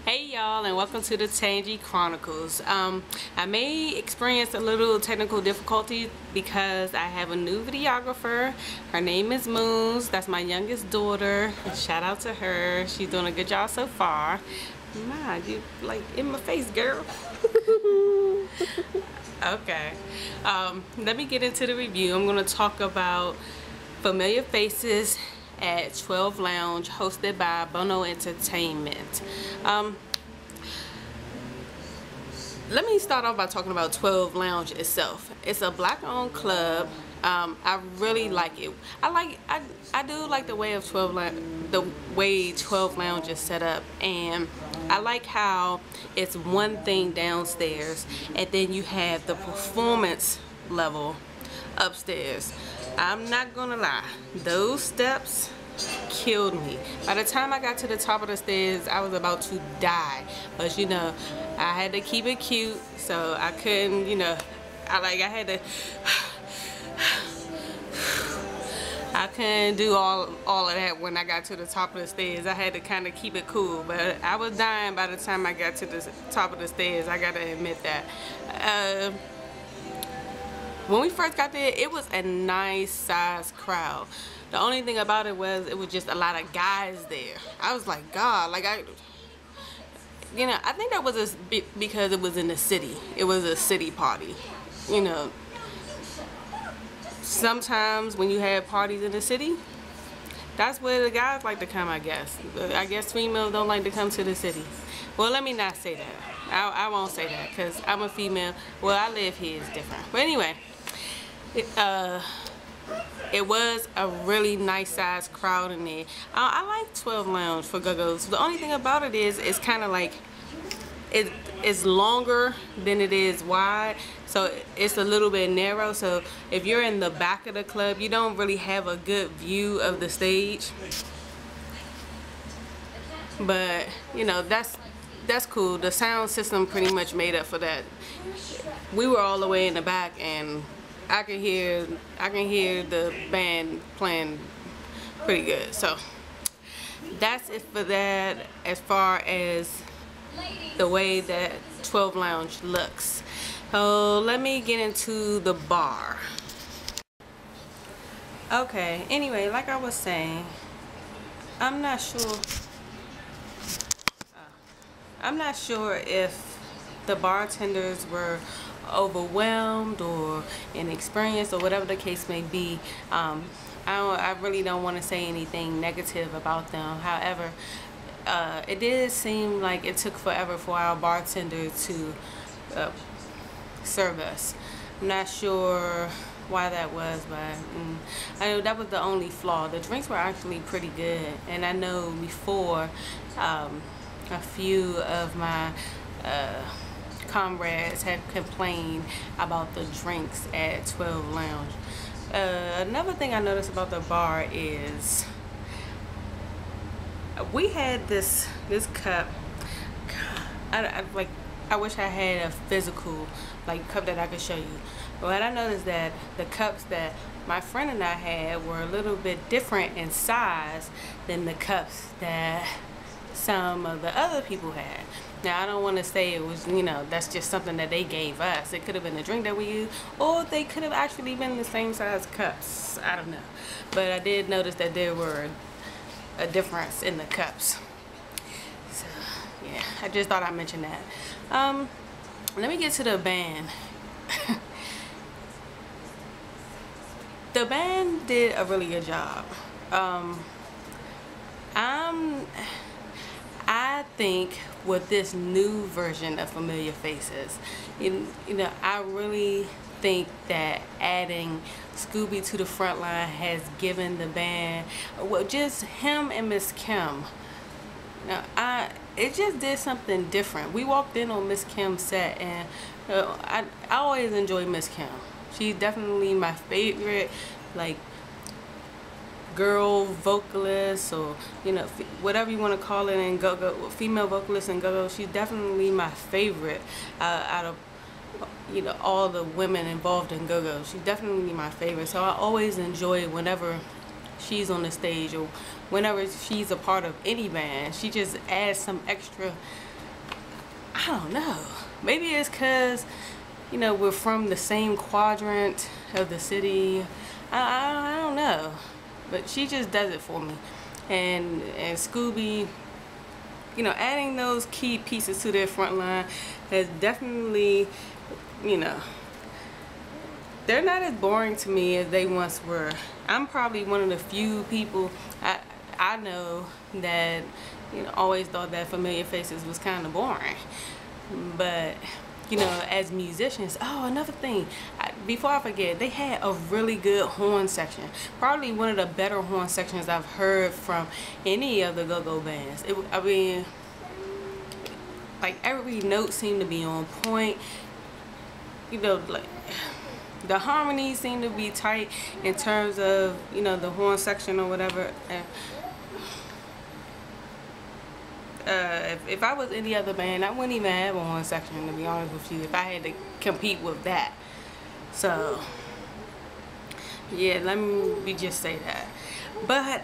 Hey y'all, and welcome to the Tangy Chronicles. I may experience a little technical difficulty because I have a new videographer. Her name is Moons. That's my youngest daughter. Shout out to her. She's doing a good job so far. Man, you like in my face, girl. Okay. Let me get into the review. I'm going to talk about Familiar Faces at 12 Lounge, hosted by Bono Entertainment. Let me start off by talking about 12 Lounge itself. It's a black-owned club. I really like it. I do like the way 12 Lounge is set up, and I like how it's one thing downstairs, and then you have the performance level upstairs. I'm not gonna lie, those steps killed me. By the time I got to the top of the stairs, I was about to die. But you know, I had to keep it cute, so I couldn't, you know, I couldn't do all of that when I got to the top of the stairs. I had to kind of keep it cool, but I was dying by the time I got to the top of the stairs. I gotta admit that. When we first got there, it was a nice sized crowd. The only thing about it was just a lot of guys there. I was like, God, like I think that was because it was in the city. It was a city party. You know, sometimes when you have parties in the city, that's where the guys like to come, I guess. I guess females don't like to come to the city. Well, let me not say that. I won't say that because I'm a female. Well, I live here, it's different. But anyway, it was a really nice sized crowd in there. I like 12 Lounge for go-go's. The only thing about it is it's kind of like it's longer than it is wide, so it's a little bit narrow. So if you're in the back of the club, you don't really have a good view of the stage. But you know, that's cool. The sound system pretty much made up for that. We were all the way in the back, and I can hear the band playing pretty good. So that's it for that as far as the way that 12 Lounge looks. So let me get into the bar. Okay, anyway, like I was saying, I'm not sure if the bartenders were overwhelmed or inexperienced or whatever the case may be. I really don't want to say anything negative about them. However, it did seem like it took forever for our bartender to serve us. I'm not sure why that was, but I know that was the only flaw. The drinks were actually pretty good, and I know before a few of my comrades had complained about the drinks at 12 Lounge. Another thing I noticed about the bar is we had this cup. I wish I had a physical cup that I could show you. But I noticed that the cups that my friend and I had were a little bit different in size than the cups that some of the other people had. Now, I don't want to say it was, you know, that's just something that they gave us. It could have been the drink that we used, or they could have actually been the same size cups. I don't know. But I did notice that there were a difference in the cups. So, yeah, I just thought I'd mention that. Let me get to the band. The band did a really good job. I think with this new version of Familiar Faces, you know, I really think that adding Scooby to the front line has given the band, well, just him and Miss Kim. Now, it just did something different. We walked in on Miss Kim's set, and I always enjoy Miss Kim. She's definitely my favorite, girl vocalist, or you know, whatever you want to call it, in go-go, female vocalist and go-go. She's definitely my favorite out of, you know, all the women involved in go-go. She's definitely my favorite, so I always enjoy whenever she's on the stage or whenever she's a part of any band. She just adds some extra I don't know. Maybe it's because, you know, we're from the same quadrant of the city. I don't know. But she just does it for me. And Scooby, you know, adding those key pieces to their front line has definitely, you know, they're not as boring to me as they once were. I'm probably one of the few people I know that, you know, always thought that Familiar Faces was kind of boring. But, you know, as musicians, oh, another thing, before I forget, they had a really good horn section. Probably one of the better horn sections I've heard from any of the go-go bands. I mean, like every note seemed to be on point. You know, like the harmonies seem to be tight in terms of, you know, the horn section or whatever. If I was any other band, I wouldn't even have a horn section, to be honest with you, if I had to compete with that. So yeah, let me just say that. But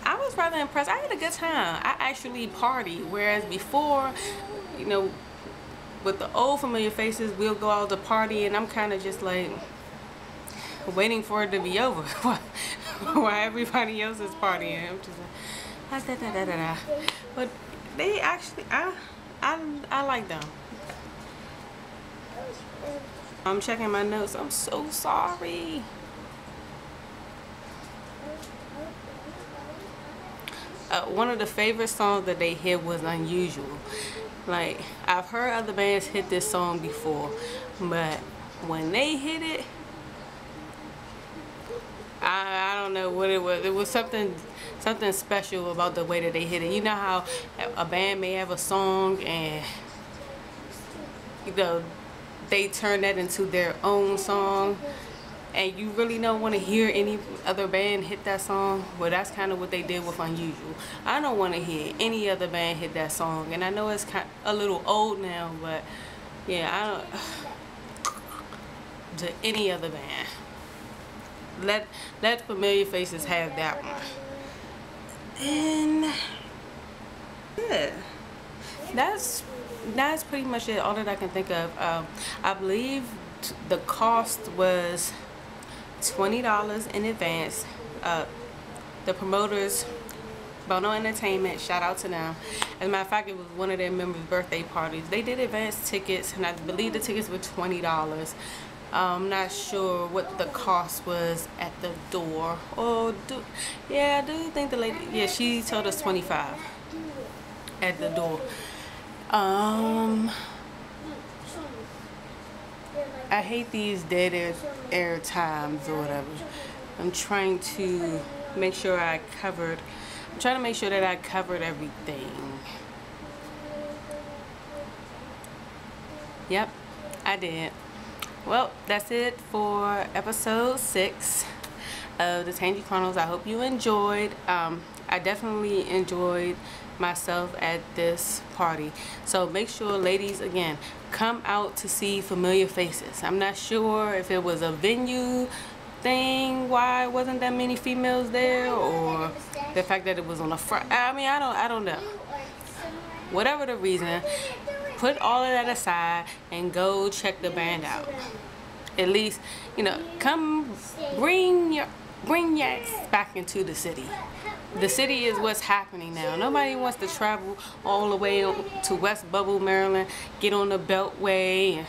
I was rather impressed. I had a good time. I actually partied, whereas before, you know, with the old Familiar Faces, we'll go out to party and I'm kind of just like waiting for it to be over while everybody else is partying. I'm just like da, da, da, da, da. But they actually, I like them. I'm checking my notes. I'm so sorry. One of the favorite songs that they hit was Unusual. Like, I've heard other bands hit this song before, but when they hit it, I don't know what it was. It was something special about the way that they hit it. You know how a band may have a song and, you know, they turn that into their own song, and you really don't want to hear any other band hit that song? Well, that's kind of what they did with Unusual. I don't want to hear any other band hit that song, and I know it's kind of a little old now, but yeah, I don't. To any other band, let Familiar Faces have that one. And yeah, that's pretty much it. All that I can think of. I believe the cost was $20 in advance. The promoters, Bono Entertainment, shout out to them. As a matter of fact, it was one of their members' birthday parties. They did advance tickets, and I believe the tickets were $20. I'm not sure what the cost was at the door. Oh, I do think the lady, yeah, she told us $25 at the door. I hate these dead air times or whatever. I'm trying to make sure that I covered everything. Yep, I did. Well, that's it for episode 6 of the Tangy Chronicles. I hope you enjoyed. I definitely enjoyed myself at this party. So make sure, ladies, again, come out to see Familiar Faces. I'm not sure if it was a venue thing why wasn't that many females there, or the fact that it was on a Friday. I mean, I don't know. Whatever the reason, put all of that aside and go check the band out. At least, you know, come bring your ass back into the city. The city is what's happening now. Nobody wants to travel all the way to West Bubble, Maryland, get on the Beltway.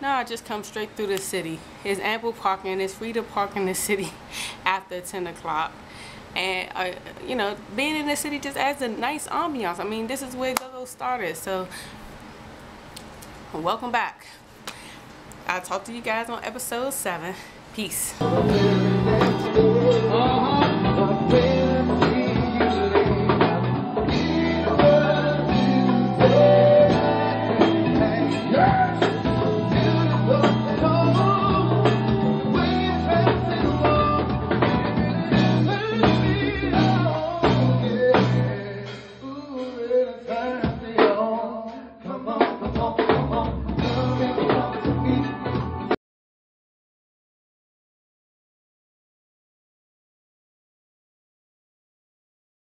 No, just come straight through the city. There's ample parking. It's free to park in the city after 10 o'clock. And, you know, being in the city just adds a nice ambiance. I mean, this is where go-go started. So, welcome back. I'll talk to you guys on episode 7. Peace.